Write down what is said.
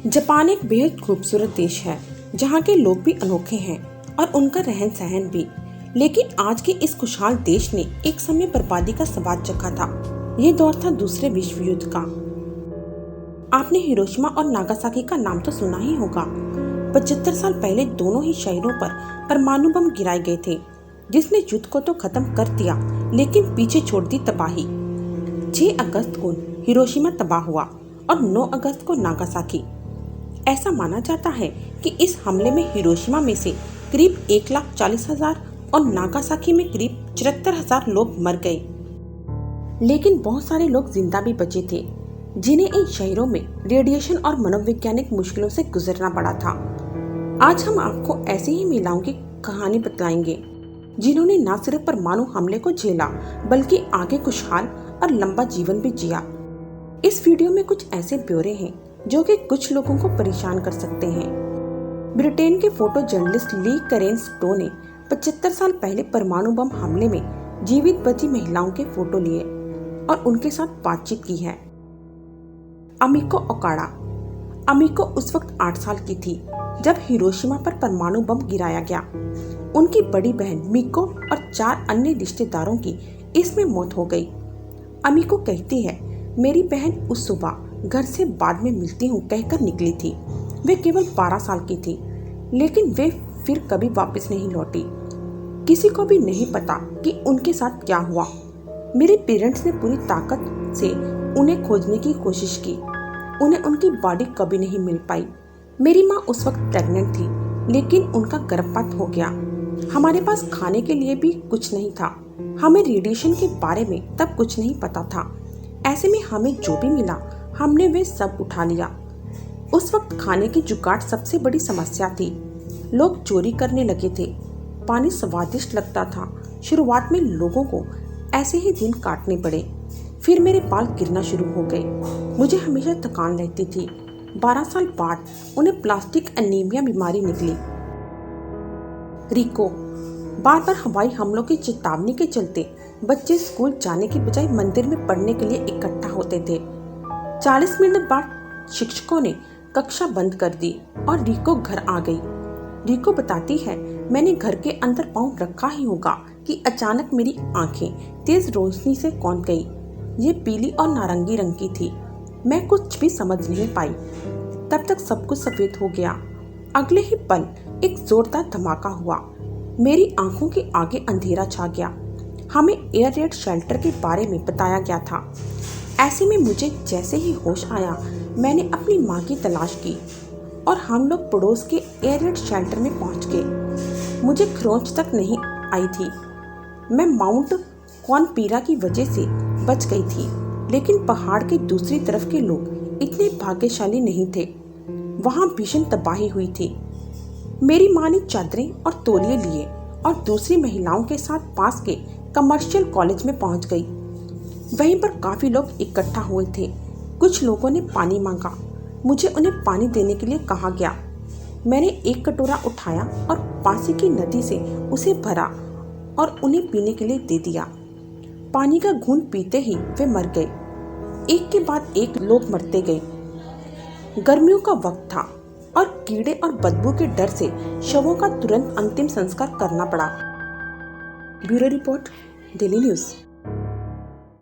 Japan एक बेहद खूबसूरत देश है जहाँ के लोग भी अनोखे हैं और उनका रहन सहन भी। लेकिन आज के इस खुशहाल देश ने एक समय बर्बादी का स्वाद चखा था। यह दौर था दूसरे विश्व युद्ध का। आपने हिरोशिमा और नागासाकी का नाम तो सुना ही होगा। 75 साल पहले दोनों ही शहरों पर परमाणु बम गिराए गए थे, जिसने युद्ध को तो खत्म कर दिया लेकिन पीछे छोड़ दी तबाही। 6 अगस्त को हिरोशिमा तबाह हुआ और 9 अगस्त को नागासाकी। ऐसा माना जाता है कि इस हमले में हिरोशिमा में से करीब 1,40,000 और नागासाकी में करीब 74,000 लोग मर गए। लेकिन बहुत सारे लोग जिंदा भी बचे थे, जिन्हें इन शहरों में रेडिएशन और मनोवैज्ञानिक मुश्किलों से गुजरना पड़ा था। आज हम आपको ऐसी ही महिलाओं की कहानी बताएंगे, जिन्होंने न सिर्फ परमाणु हमले को झेला बल्कि आगे खुशहाल और लंबा जीवन भी जिया। इस वीडियो में कुछ ऐसे ब्यौरे हैं जो कि कुछ लोगों को परेशान कर सकते हैं। ब्रिटेन के फोटो जर्नलिस्ट ली कैरेन स्टो ने 75 साल पहले परमाणु बम हमले में जीवित बची महिलाओं के फोटो लिए और उनके साथ बातचीत की है। अमिको ओकाडा। अमिको उस वक्त 8 साल की थी जब हिरोशिमा पर परमाणु बम गिराया गया। उनकी बड़ी बहन मिको और 4 अन्य रिश्तेदारों की इसमें मौत हो गई। अमिको कहती है, मेरी बहन उस सुबह घर से बाद में मिलती हूँ कहकर निकली थी। वे केवल 12 साल की थी, लेकिन वे फिर कभी वापस नहीं लौटी। किसी को भी नहीं पता कि उनके साथ क्या हुआ। मेरे पेरेंट्स ने पूरी ताकत से उन्हें खोजने की कोशिश की। उन्हें उनकी बॉडी कभी नहीं मिल पाई। मेरी माँ उस वक्त प्रेग्नेंट थी, लेकिन उनका गर्भपात हो गया। हमारे पास खाने के लिए भी कुछ नहीं था। हमें रेडिएशन के बारे में तब कुछ नहीं पता था। ऐसे में हमें जो भी मिला हमने वे सब उठा लिया। उस वक्त खाने की जुगाड़ सबसे बड़ी समस्या थी। लोग चोरी करने लगे थे। पानी स्वादिष्ट लगता था। शुरुआत में लोगों को ऐसे ही दिन काटने पड़े। फिर मेरे बाल गिरना शुरू हो गए। मुझे हमेशा थकान रहती थी। 12 साल बाद उन्हें प्लास्टिक एनीमिया बीमारी निकली। रिको। बार बार हवाई हमलों की चेतावनी के चलते बच्चे स्कूल जाने की बजाय मंदिर में पढ़ने के लिए इकट्ठा होते थे। 40 मिनट बाद शिक्षकों ने कक्षा बंद कर दी और रिको घर आ गई। रिको बताती है, मैंने घर के अंदर पाँव रखा ही होगा कि अचानक मेरी आंखें तेज रोशनी से कौंध गई। ये पीली और नारंगी रंग की थी। मैं कुछ भी समझ नहीं पाई। तब तक सब कुछ सफेद हो गया। अगले ही पल एक जोरदार धमाका हुआ। मेरी आंखों के आगे अंधेरा छा गया। हमें एयर रेड शेल्टर के बारे में बताया गया था। ऐसे में मुझे जैसे ही होश आया, मैंने अपनी माँ की तलाश की और हम लोग पड़ोस के एयर रेड शेल्टर में पहुंच गए। मुझे खरोंच तक नहीं आई थी। मैं माउंट कॉनपीरा की वजह से बच गई थी, लेकिन पहाड़ के दूसरी तरफ के लोग इतने भाग्यशाली नहीं थे। वहां भीषण तबाही हुई थी। मेरी माँ ने चादरें और तौलिए लिए और दूसरी महिलाओं के साथ पास के कमर्शियल कॉलेज में पहुंच गई। वहीं पर काफी लोग इकट्ठा हुए थे। कुछ लोगों ने पानी मांगा। मुझे उन्हें पानी देने के लिए कहा गया। मैंने एक कटोरा उठाया और पास की नदी से उसे भरा और उन्हें पीने के लिए दे दिया। पानी का घूंट पीते ही वे मर गए। एक के बाद एक लोग मरते गए। गर्मियों का वक्त था और कीड़े और बदबू के डर से शवों का तुरंत अंतिम संस्कार करना पड़ा। Bureau report, daily news.